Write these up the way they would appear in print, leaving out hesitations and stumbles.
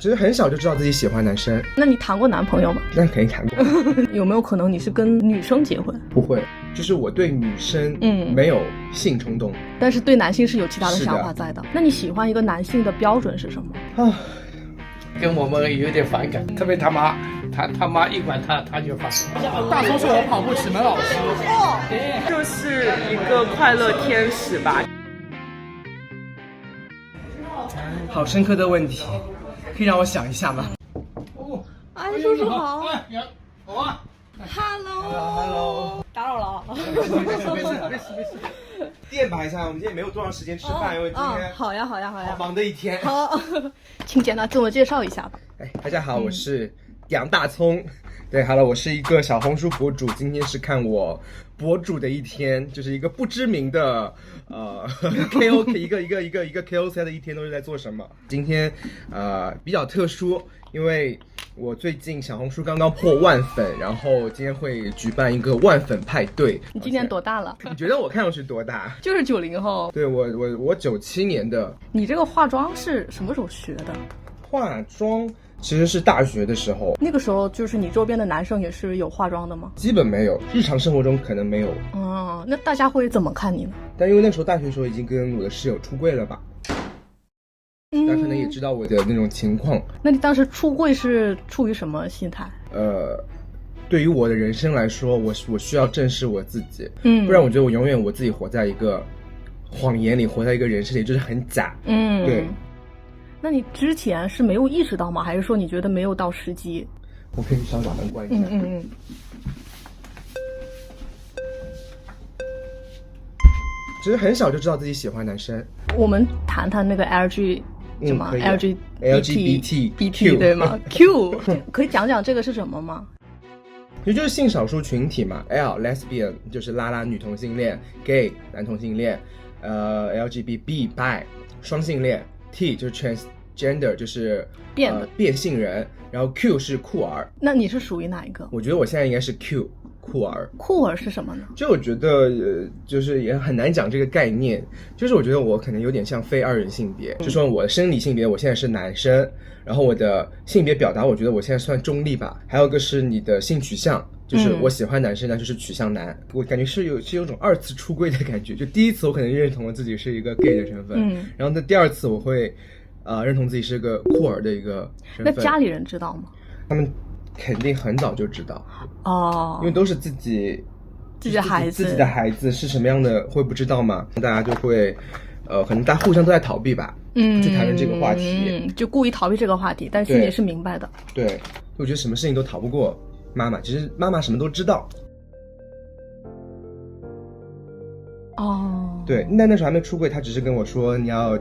其实很小就知道自己喜欢男生。那你谈过男朋友吗？那肯定谈过。有没有可能你是跟女生结婚？不会，就是我对女生没有性冲动，但是对男性是有其他的想法在的。那你喜欢一个男性的标准是什么？啊，跟我们有点反感，特别他妈，他妈一管他就发烧。大叔是我跑步启蒙老师，就是一个快乐天使吧。好深刻的问题，可以让我想一下吗？哎，叔叔好。好啊。Hello， 打扰了啊。没事。垫吧一下，我们今天没有多长时间吃饭，因为今天好呀，好忙的一天。好，请简单自我介绍一下吧。大家好，我是杨大葱。对，好了，我是一个小红书博主，今天是看我博主的一天，就是一个不知名的KOK 一个 KOC 的一天都是在做什么。今天比较特殊，因为我最近小红书刚刚破10000粉，然后今天会举办一个10000粉派对。你今年多大了？你觉得我看上去多大？就是90后。对，我97年的。你这个化妆是什么时候学的？化妆其实是大学的时候。那个时候就是你周边的男生也是有化妆的吗？基本没有，日常生活中可能没有。那大家会怎么看你呢？但因为那时候大学的时候已经跟我的室友出柜了吧，大家可能也知道我的那种情况。那你当时出柜是出于什么心态？对于我的人生来说，我需要正视我自己，不然我觉得我永远我自己活在一个谎言里，活在一个人设里，就是很假。对。那你之前是没有意识到吗？还是说你觉得没有到时机？我可以稍把门关一下。其实很小就知道自己喜欢男生。我们谈谈那个 LG 什么 LGBT 对吗？Q 可以讲讲这个是什么吗？其实就是性少数群体嘛。L lesbian 就是拉女同性恋 ，gay 男同性恋，LGBT bi 双性恋。T 就是 transgender 就是变性人，然后 Q 是酷儿。那你是属于哪一个？我觉得我现在应该是 Q 酷儿。酷儿是什么呢？就我觉得就是也很难讲这个概念，就是我觉得我可能有点像非二元性别，就说我的生理性别我现在是男生，然后我的性别表达我觉得我现在算中立吧。还有一个是你的性取向。就是我喜欢男生，但就是取向男，我感觉是有种2次出柜的感觉。就第一次我可能认同了自己是一个 gay 的身份，然后在第2次我会认同自己是个酷儿的一个身份。那家里人知道吗？他们肯定很早就知道因为都是自己的孩子是什么样的会不知道吗？大家就会可能大家互相都在逃避吧，去谈论这个话题，就故意逃避这个话题，但心里是明白的。对，我觉得什么事情都逃不过妈妈，其实妈妈什么都知道。对，那时候还没出柜，她只是跟我说，你要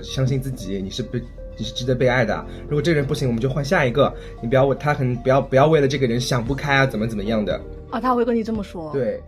相信自己，你是值得被爱的。如果这个人不行，我们就换下一个。你他可能不要为了这个人想不开啊，怎么样的。他会跟你这么说？对。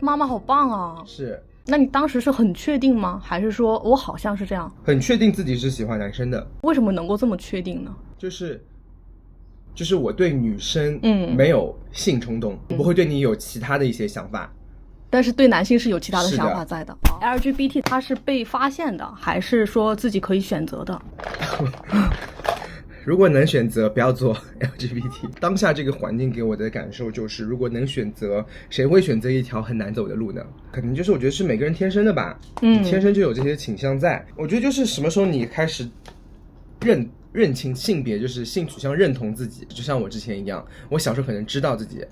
妈妈好棒啊！是。那你当时是很确定吗？还是说我好像是这样？很确定自己是喜欢男生的。为什么能够这么确定呢？就是我对女生没有性冲动，我不会对你有其他的一些想法，但是对男性是有其他的想法在的。LGBT 它是被发现的，还是说自己可以选择的？如果能选择，不要做 LGBT。当下这个环境给我的感受就是，如果能选择，谁会选择一条很难走的路呢？可能就是我觉得是每个人天生的吧，天生就有这些倾向在。我觉得就是什么时候你开始认清性别，就是性取向认同自己，就像我之前一样，我小时候可能知道自己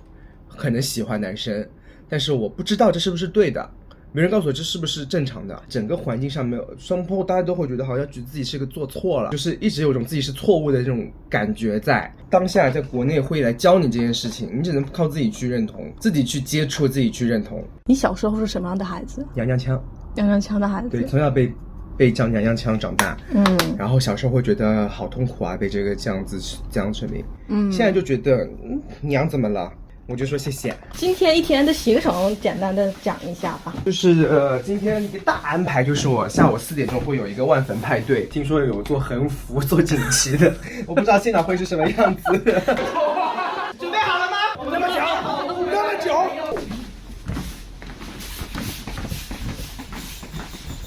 可能喜欢男生，但是我不知道这是不是对的，没人告诉我这是不是正常的。整个环境上没有双坡，大家都会觉得好像觉得自己是个做错了，就是一直有种自己是错误的这种感觉在。当下在国内会来教你这件事情，你只能靠自己去认同，自己去接触，自己去认同。你小时候是什么样的孩子？娘娘腔的孩子。对，从小被叫娘娘腔长大，然后小时候会觉得好痛苦啊，被这个这样指令，现在就觉得娘怎么了，我就说谢谢。今天一天的行程简单的讲一下吧。就是今天一个大安排就是我下午4点钟会有一个10000粉派对，听说有做横幅、做锦旗的，我不知道现场会是什么样子。准备好了吗？这么久。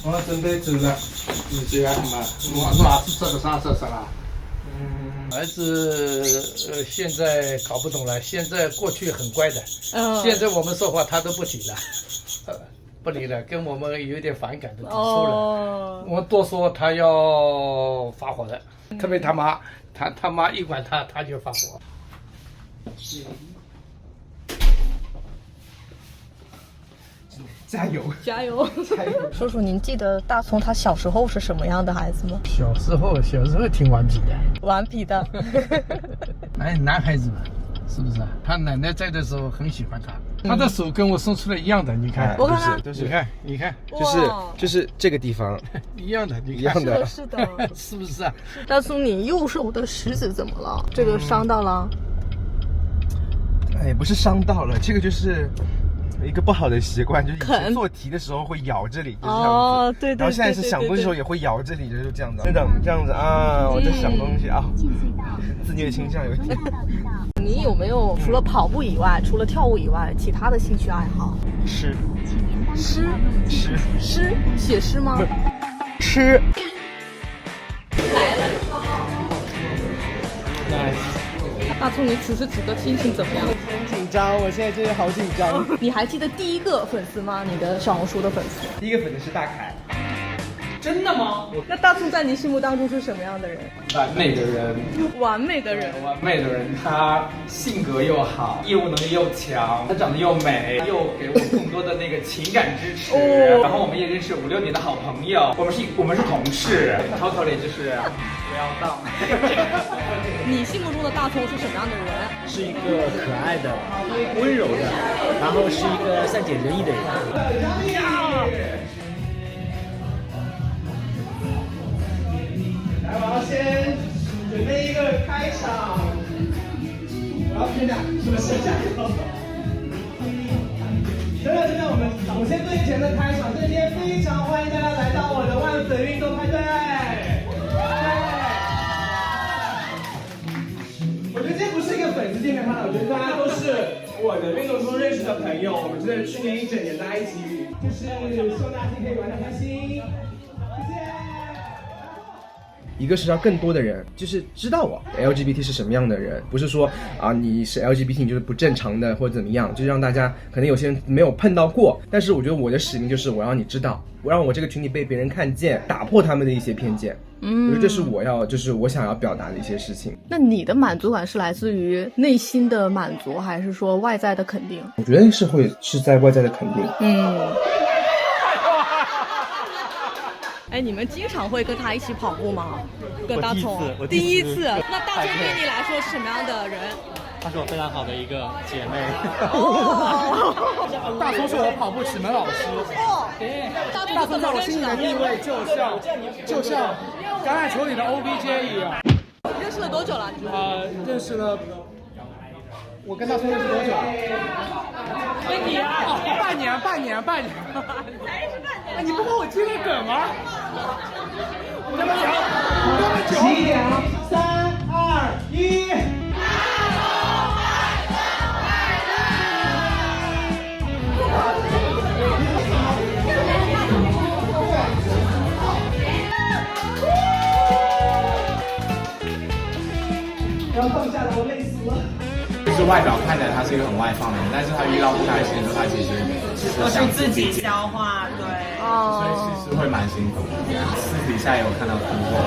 我准备走了，你这样嘛，我哪次这个啥啦？儿子现在搞不懂了，现在过去很乖的，现在我们说话他都不理了，不理了，跟我们有点反感的出了。我多说他要发火的，特别他妈，他妈一管他就发火。加油！加油！叔叔，您记得大葱他小时候是什么样的孩子吗？小时候挺顽皮的，顽皮的。哎，男孩子嘛，是不是啊？他奶奶在的时候很喜欢他，他的手跟我伸出来一样的，你看，我看看，都是，你看，就是这个地方一样的，一样的，是的，是不是啊？大葱，你右手的食指怎么了？这个伤到了？哎，不是伤到了，这个就是一个不好的习惯，就是以前做题的时候会咬这里，就是这样子。哦，对。然后现在是想东西的时候也会咬这里，就是这样子。这样子啊，我在想东西啊，自虐倾向有点。你有没有除了跑步以外，除了跳舞以外，其他的兴趣爱好？诗，写诗吗？吃。大葱，你此时此刻心情怎么样？很紧张，我现在真的好紧张。你还记得第一个粉丝吗？你的小红书的粉丝？第一个粉丝是大凯。真的吗？那大葱在你心目当中是什么样的人？完美的人，完美的人，他性格又好，业务能力又强，他长得又美，又给我更多的那个情感支持。然后我们也认识5、6年的好朋友，我们是同事。totally 就是不要当。你心目中的大葱是什么样的人？是一个可爱的、温柔的，然后是一个善解人意的人。来，我要先准备一个开场，我要先讲什么是加油。真的，我先做以前的开场。今天非常欢迎大家来到我的万粉运动派对。我觉得这不是一个粉丝见面派，我觉得大家都是我的运动中认识的朋友。我们真的去年1整年大家一起，就是希望大家可以玩得开心。一个是让更多的人就是知道我 LGBT 是什么样的人，不是说啊你是 LGBT 你就是不正常的或者怎么样，就是让大家可能有些人没有碰到过，但是我觉得我的使命就是我让你知道，我让我这个群体被别人看见，打破他们的一些偏见。我觉得这是就是我想要表达的一些事情。那你的满足感是来自于内心的满足，还是说外在的肯定？我觉得是在外在的肯定。哎，你们经常会跟他一起跑步吗？跟大葱？第一次。那大葱对你来说是什么样的人？她是我非常好的一个姐妹。大葱是我跑步启蒙老师。大葱在我心里的地位就像橄榄球里的 OBJ 一样。认识了多久了？认识了。我跟大葱认识多久？跟你啊，半年。才认识半年。哎，你不帮我接个梗吗？这么久。7秒，3、2、1。要放下了，我累死了。就是外表看起来他是一个很外放的人，但是他遇到不开心的时候，他其实都是自己消化，对。所以其实会蛮辛苦的。私底下也有看到哭过。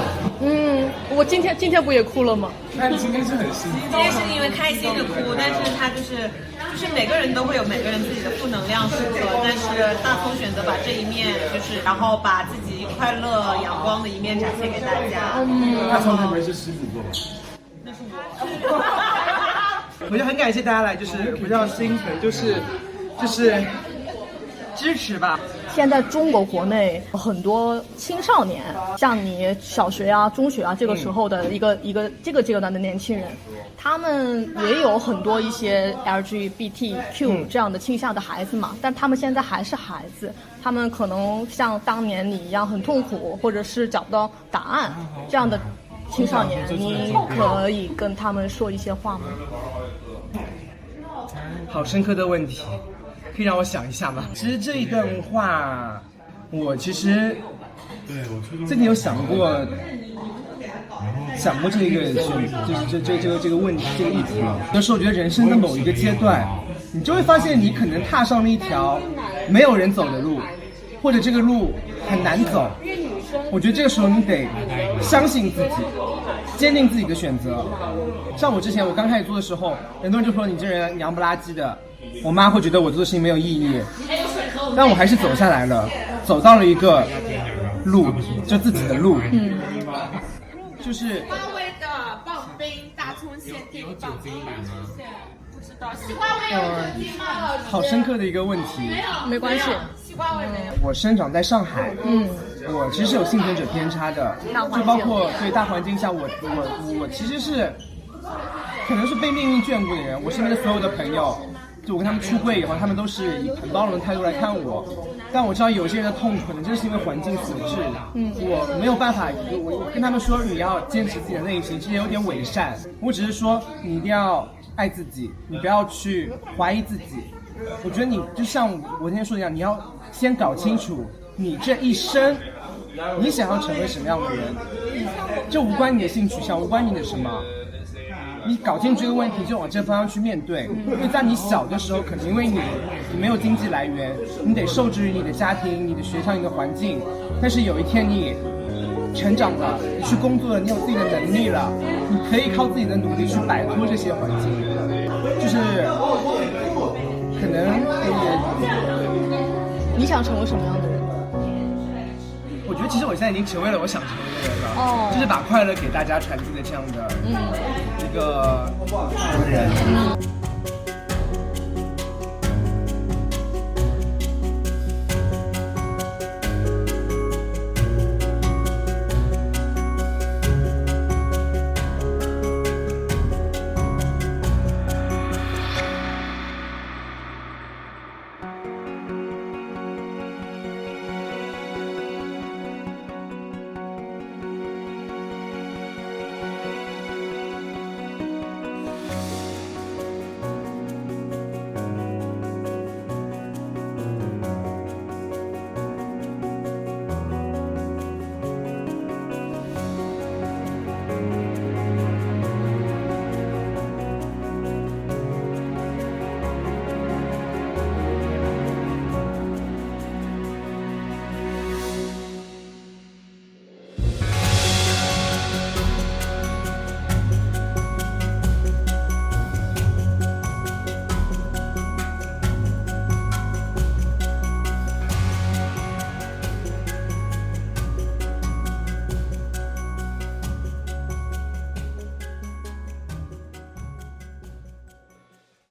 我今天不也哭了吗？那你今天是很辛苦。今天是因为开心的哭，但是他就是每个人都会有每个人自己的负能量时刻，但是大葱选择把这一面然后把自己快乐阳光的一面展现给大家。大葱会不会是狮子座？那是我。我就很感谢大家来，就是不叫心疼，就是支持吧。现在中国国内很多青少年，像你小学啊、中学啊这个时候的一个这个阶段的年轻人，他们也有很多一些 LGBTQ 这样的倾向的孩子嘛，但他们现在还是孩子，他们可能像当年你一样很痛苦，或者是找不到答案这样的青少年，你可以跟他们说一些话吗？好深刻的问题，可以让我想一下吗？其实这一段话，我其实自己有想过，想过这个这个问题这个议题。有时候我觉得人生的某一个阶段，你就会发现你可能踏上了一条没有人走的路，或者这个路很难走。我觉得这个时候你得相信自己，坚定自己的选择。像我之前我刚开始做的时候，很多人就说你这人娘不拉几的，我妈会觉得我做的事情没有意义，但我还是走下来了，走到了一个路，就自己的路。就是花威的棒冰大葱馅甜棒冰出现，不知道西瓜味有听吗？好深刻的一个问题。没关系。西瓜味没有。我生长在上海，我其实是有幸存者偏差的，就包括对大环境下，我其实是可能是被命运眷顾的人。我身边的所有的朋友，就我跟他们出柜以后，他们都是以很包容的态度来看我。但我知道有些人的痛苦可能就是因为环境所致，我没有办法，我跟他们说你要坚持自己的内心，其实有点伪善。我只是说你一定要爱自己，你不要去怀疑自己。我觉得你就像我那天说的一样，你要先搞清楚你这一生你想要成为什么样的人，这无关你的性取向，无关你的什么。你搞清楚这个问题，就往这方向去面对。因为在你小的时候，可能因为你没有经济来源，你得受制于你的家庭、你的学校、你的环境。但是有一天你成长了，你去工作了，你有自己的能力了，你可以靠自己的努力去摆脱这些环境。就是可能你想成为什么样的人？我觉得其实我现在已经成为了我想成为的人了，就是把快乐给大家传递的这样的一个人。